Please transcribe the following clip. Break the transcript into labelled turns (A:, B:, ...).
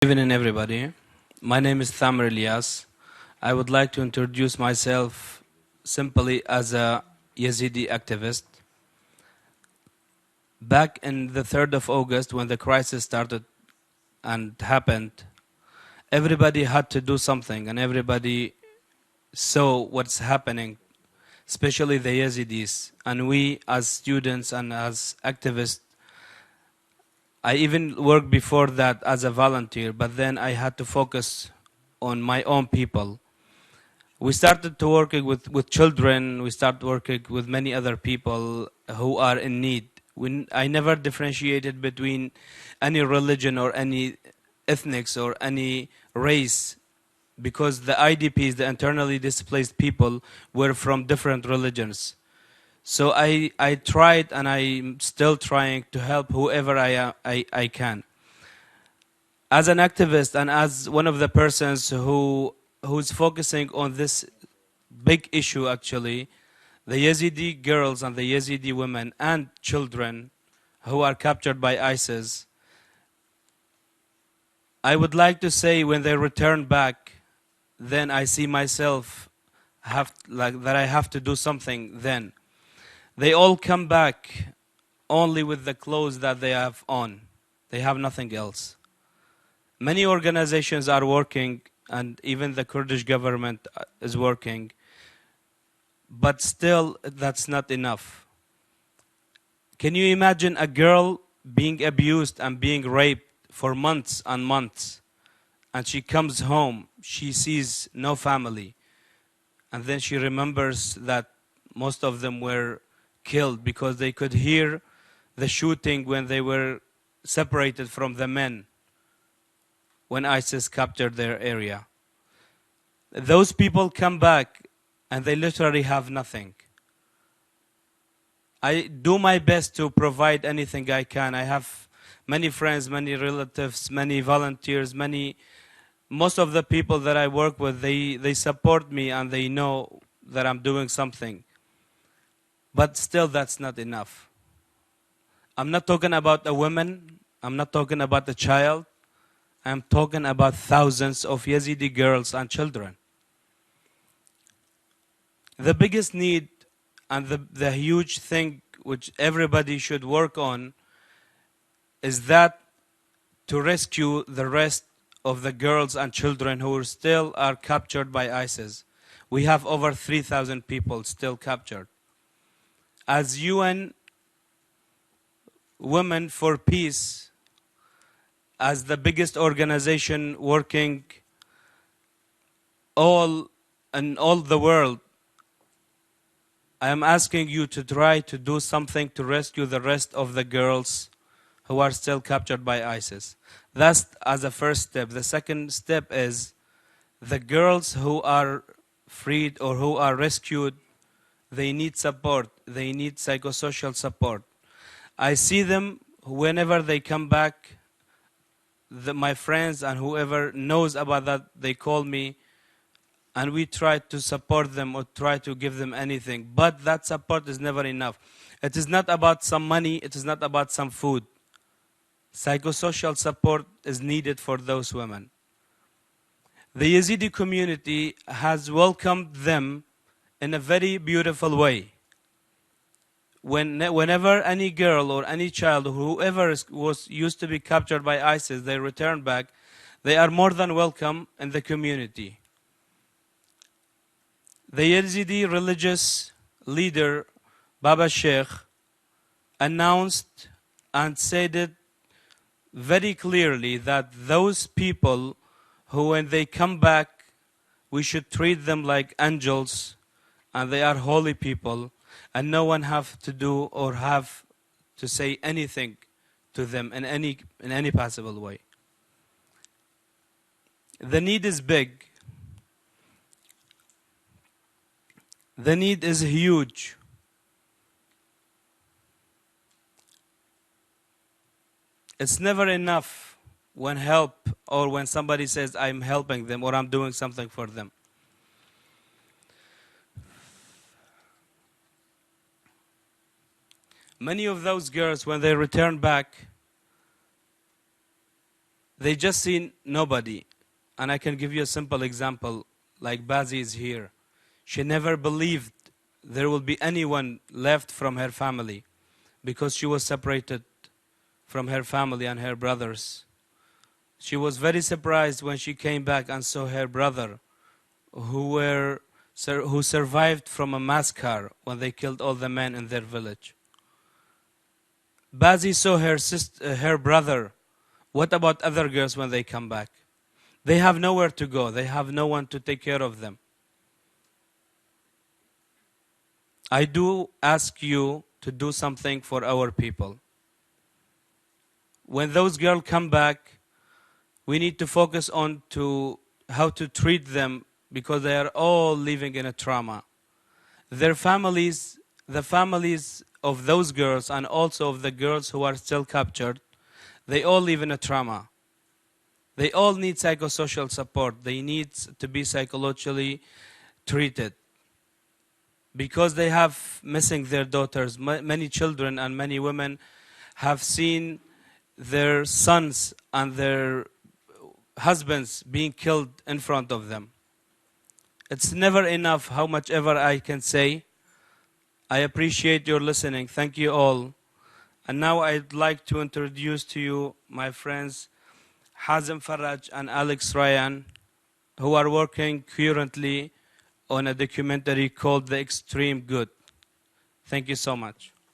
A: evening, everybody. My name is Thamer Ilyas. I would like to introduce myself simply as a Yazidi activist. Back in the 3rd of August, when the crisis started and happened, everybody had to do something, and everybody saw what's happening, especially the Yazidis. And we, as students and as activists, I even worked before that as a volunteer, but then I had to focus on my own people. We started to working with children, we started working with many other people who are in need. I never differentiated between any religion or any ethnics or any race, because the IDPs, the internally displaced people, were from different religions. So I tried, and I'm still trying to help whoever I can. As an activist and as one of the persons who's focusing on this big issue, actually, the Yazidi girls and the Yazidi women and children who are captured by ISIS, I would like to say when they return back, then I see myself that I have to do something then. They all come back only with the clothes that they have on. They have nothing else. Many organizations are working, and even the Kurdish government is working, but still that's not enough. Can you imagine a girl being abused and being raped for months and months, and she comes home, she sees no family, and then she remembers that most of them were killed because they could hear the shooting when they were separated from the men when ISIS captured their area. Those people come back and they literally have nothing. I do my best to provide anything I can. I have many friends, many relatives, many volunteers, most of the people that I work with, they support me and they know that I'm doing something. But still, that's not enough. I'm not talking about a woman. I'm not talking about a child. I'm talking about thousands of Yazidi girls and children. The biggest need and the huge thing which everybody should work on is that to rescue the rest of the girls and children who still are captured by ISIS. We have over 3,000 people still captured. As UN Women for Peace, as the biggest organization working in all the world, I am asking you to try to do something to rescue the rest of the girls who are still captured by ISIS. That's as a first step. The second step is the girls who are freed or who are rescued, they need support. They need psychosocial support. I see them whenever they come back. My friends and whoever knows about that, they call me, and we try to support them or try to give them anything. But that support is never enough. It is not about some money. It is not about some food. Psychosocial support is needed for those women. The Yazidi community has welcomed them in a very beautiful way. Whenever any girl or any child, whoever was used to be captured by ISIS, they return back, they are more than welcome in the community. The Yazidi religious leader, Baba Sheikh, announced and said it very clearly that those people who, when they come back, we should treat them like angels, and they are holy people, and no one have to do or have to say anything to them in any possible way. The need is big. The need is huge. It's never enough when help or when somebody says I'm helping them or I'm doing something for them. Many of those girls, when they return back, They just see nobody. And I can give you a simple example, like Bazi is here. She never believed there will be anyone left from her family because she was separated from her family and her brothers. She was very surprised when she came back and saw her brother who survived from a massacre when they killed all the men in their village. Bazi saw her brother. What about other girls when they come back? They have nowhere to go. They have no one to take care of them. I do ask you to do something for our people. When those girls come back, we need to focus on how to treat them because they are all living in a trauma. Their families, the families of those girls and also of the girls who are still captured, they all live in a trauma. They all need psychosocial support. They need to be psychologically treated because they have missing their daughters. Many children and many women have seen their sons and their husbands being killed in front of them. It's never enough how much ever I can say. I appreciate your listening. Thank you all. And now I'd like to introduce to you my friends Hazem Faraj and Alex Ryan, who are working currently on a documentary called The Extreme Good. Thank you so much.